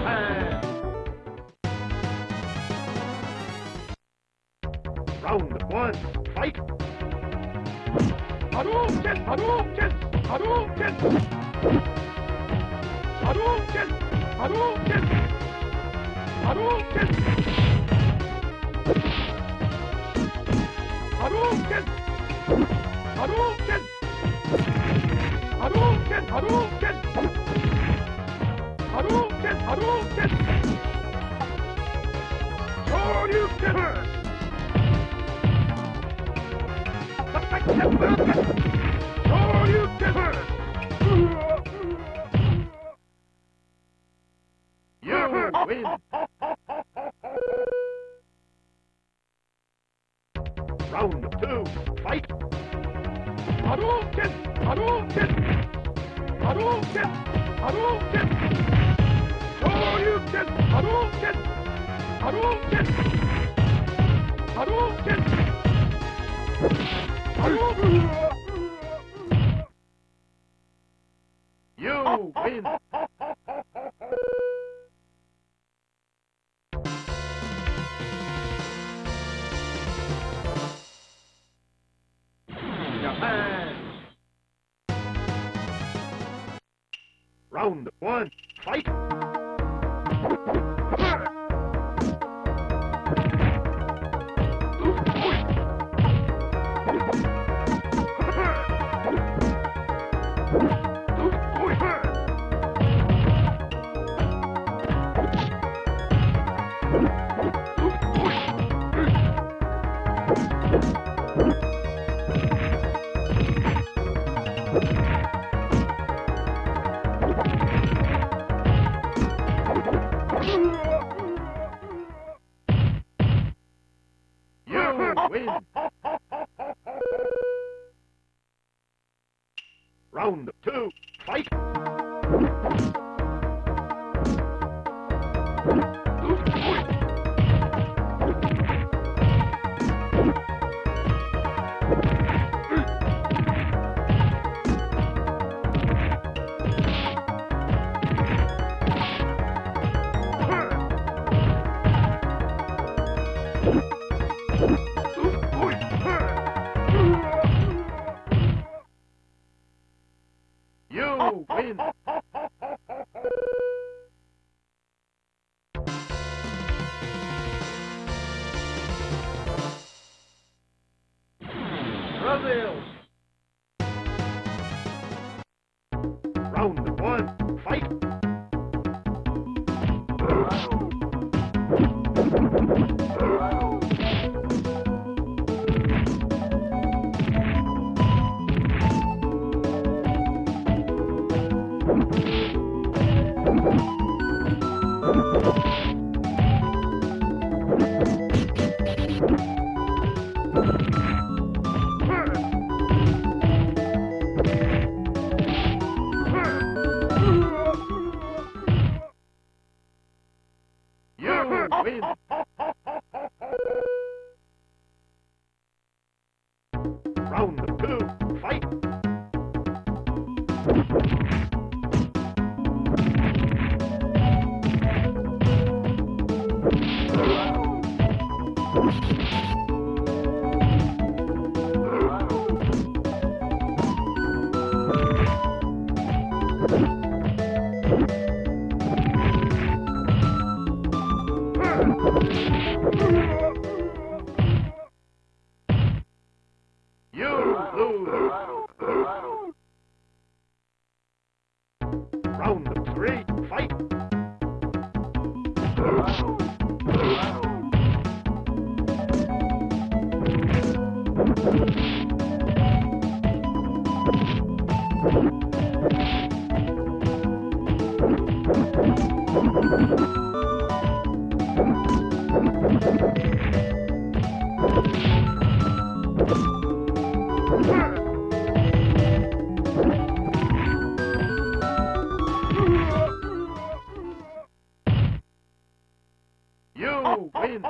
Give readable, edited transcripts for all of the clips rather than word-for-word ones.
Japan. Round one, fight! Hadouken! Hadouken! Hadouken! Hadouken! Hadouken! Hadouken! Hadouken! Hadouken! Hadouken! Hadouken! Hadouken! Hadouken! Shoryuken! You win! Round two, fight! Hadouken! Hadouken! Hadouken! Hadouken! Shoryuken! Hadouken! Hadouken! Hadouken! You win! Japan! Round one, fight! Win! Round two, fight! You win! Brazil! Round one, fight! You win! Round two, fight! You lose! Round three, fight! You win!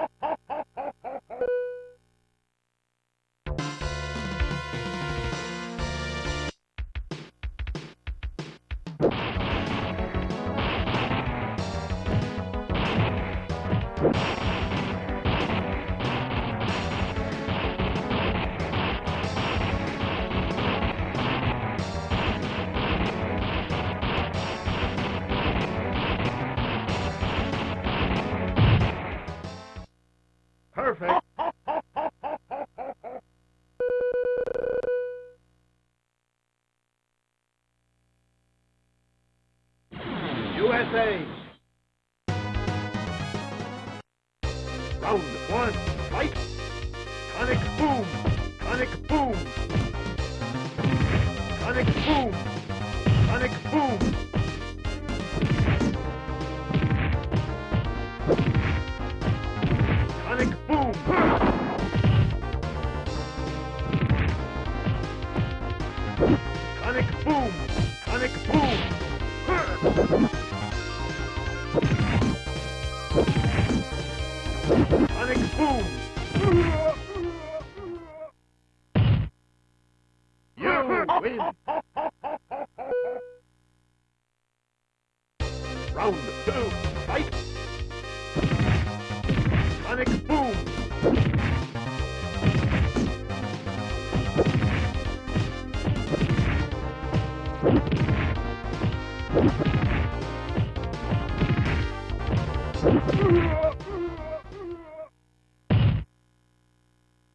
Sonic boom! Sonic boom! Sonic boom! Sonic boom! Sonic boom! Sonic boom! Sonic boom! You win! Round 2, fight! Sonic boom!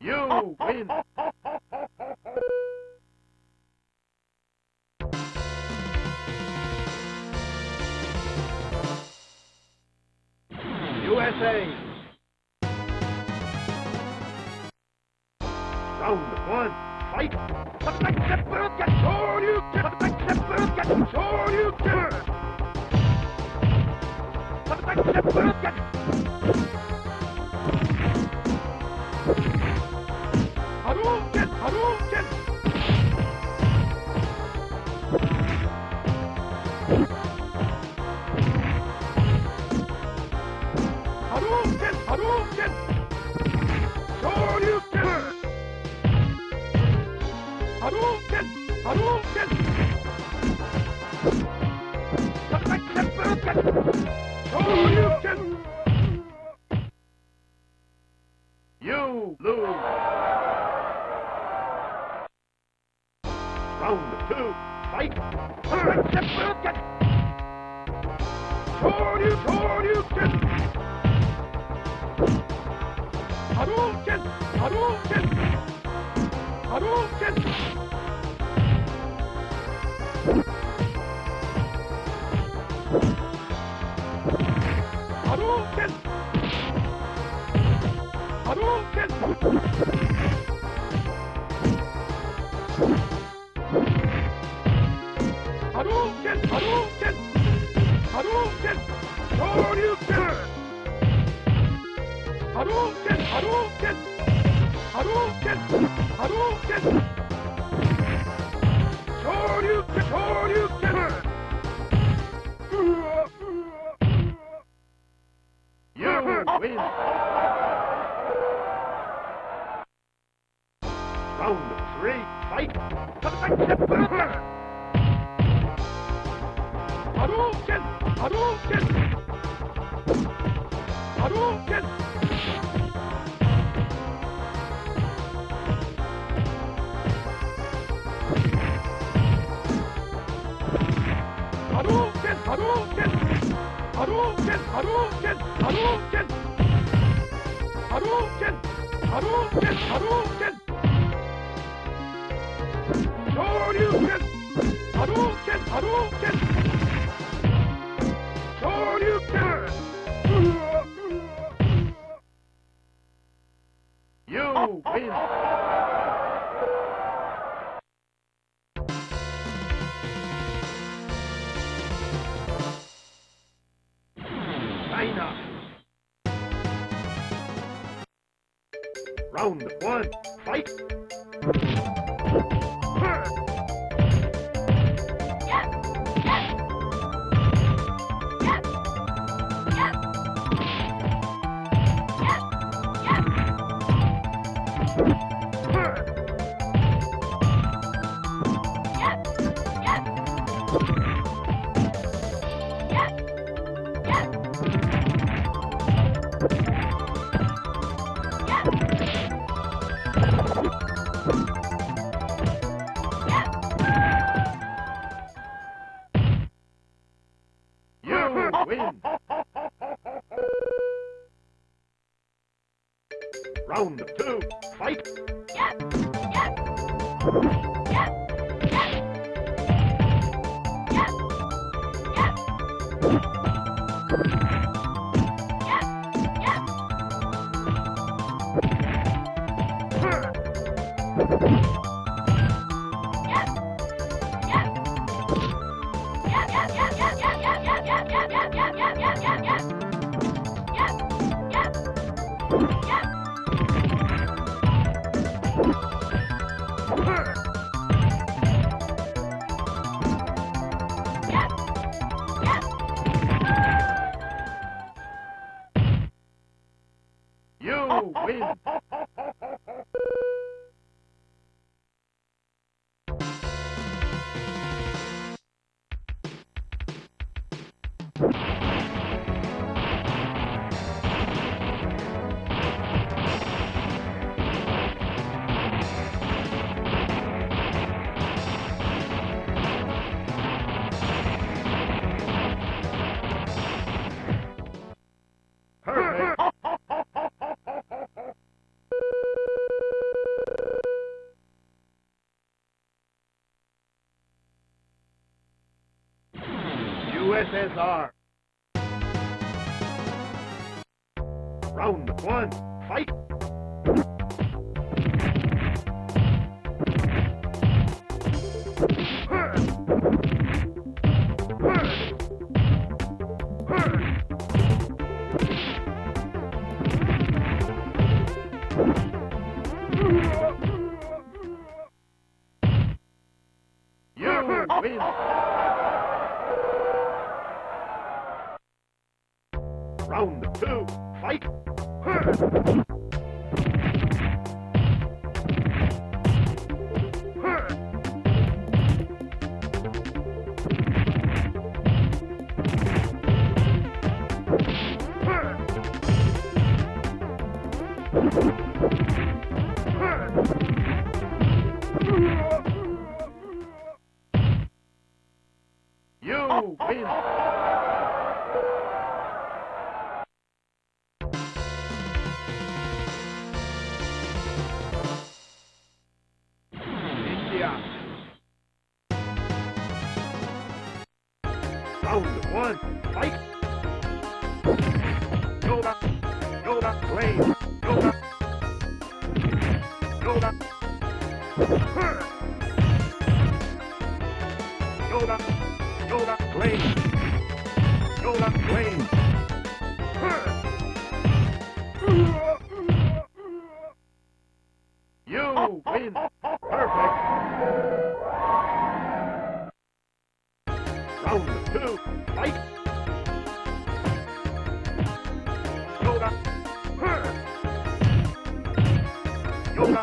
You win! USA! Round 1, fight! Hadouken! Hadouken! Hadouken! Hadouken! Shoryuken! Hadouken! Hadouken! Shoryuken! You lose! Round 2, fight! Shoryuken! Shoryuken! Hadouken! Hadouken! Hadouken! Hadouken! Hadouken! Hadouken! Hadouken! Hadouken! Shoryuken! Hadouken! Hadouken! Hadouken! Hadouken! Shoryuken! Shoryuken! You win! Round 3, fight! Hadouken! Hadouken! Hadouken! Hadouken! Hadouken! Hadouken! Hadouken! Hadouken! Hadouken! Hadouken! Hadouken! Shoryuken! Hadouken! Hadouken! Shoryuken! You win! China! Round 1, fight! Win! Round 2, fight! You win. Perfect. USSR. Round one, fight! You win! Round two, fight! You win! India. Round one, fight! Yoda, Yoda, Blade, Yoda, Yoda, Yoda, Yoda, Blade, Yoda, Blade. You win! Perfect! Round two, fight! Yoda! Yoda!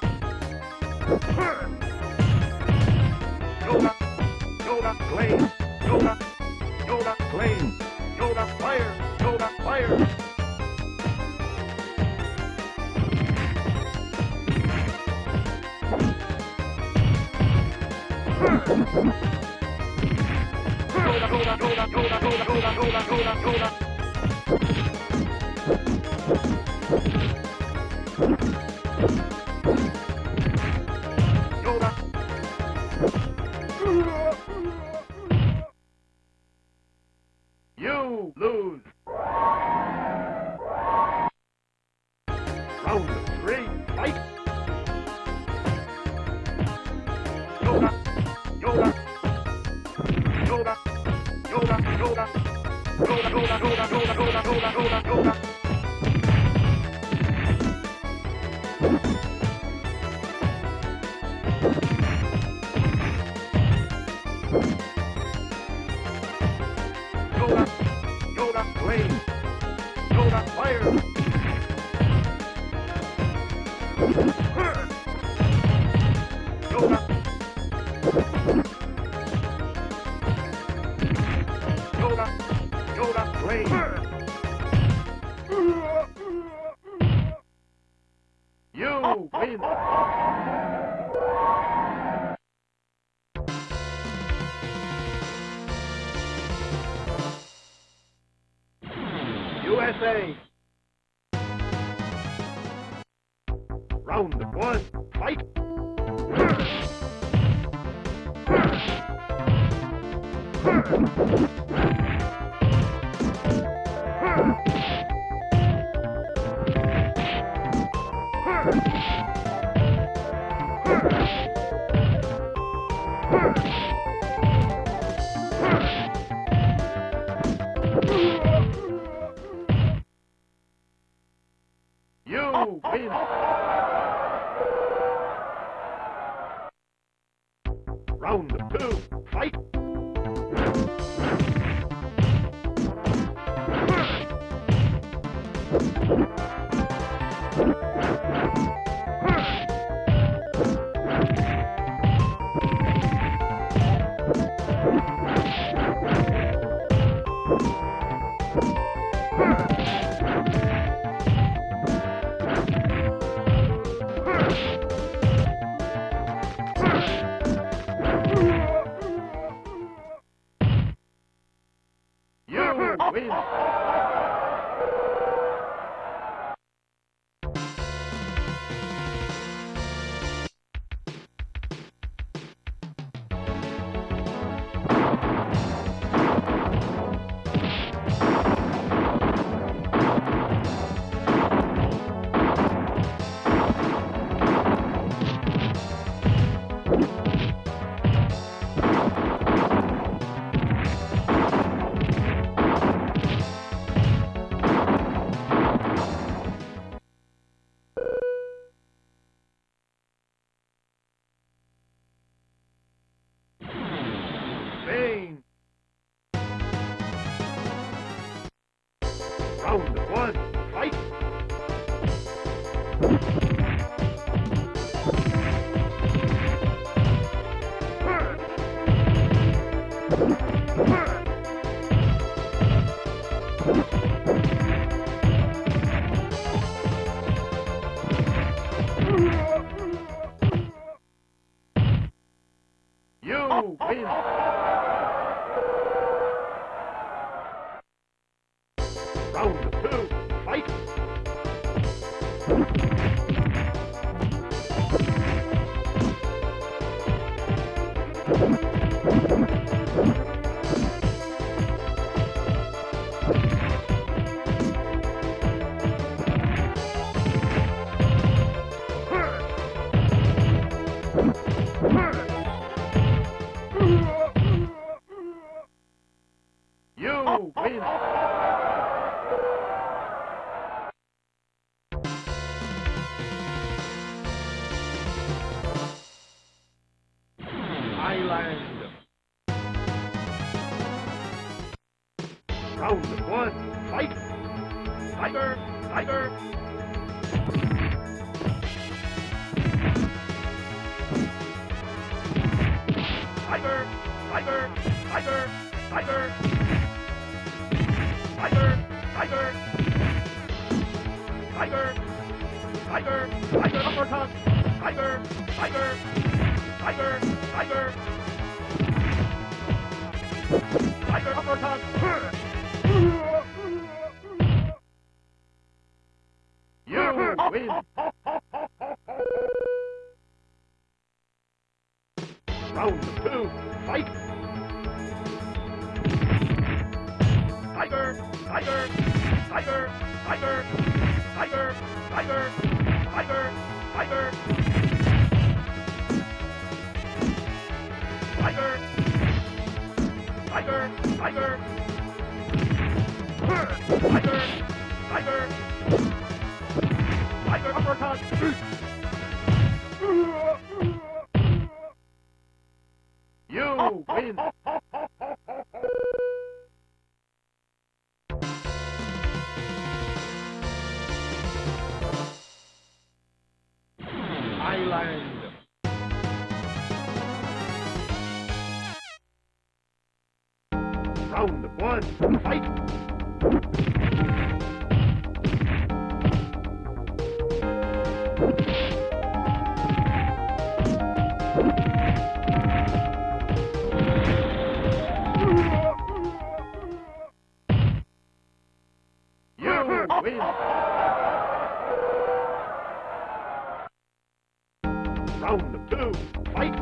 Yoda! Yoda, Blade! Yoda! Yoda, Blade! Yoda, fire! Yoda, fire! You lose. Round three, fight. Yoda, Yoda, Yoda, Yoda, Yoda, Yoda, Yoda, Yoda, Yoda, Yoda, Yoda, Yoda. Yoda, Yoda, Blade, Yoda, fire. Yoda, Yoda, Yoda, Blade. You win. USA. Round one, fight! Round two, fight! You win! Bang! Round one, fight! You win! Round two, fight! You win! Island! Round one, fight! Tiger! Tiger! Tiger! Tiger! Tiger! Tiger! Tiger! Tiger! Tiger! Tiger! Tiger uppercut! Tiger! Tiger! Tiger! Tiger! Tiger uppercut! You win! Round two, fight! Tiger! Tiger! Tiger! Tiger! Tiger! Tiger! Tiger! Tiger! Tiger! Tiger! Tiger! Tiger! Tiger! Tiger uppercut! You win! Island! Round one, fight! You win! Round two, fight!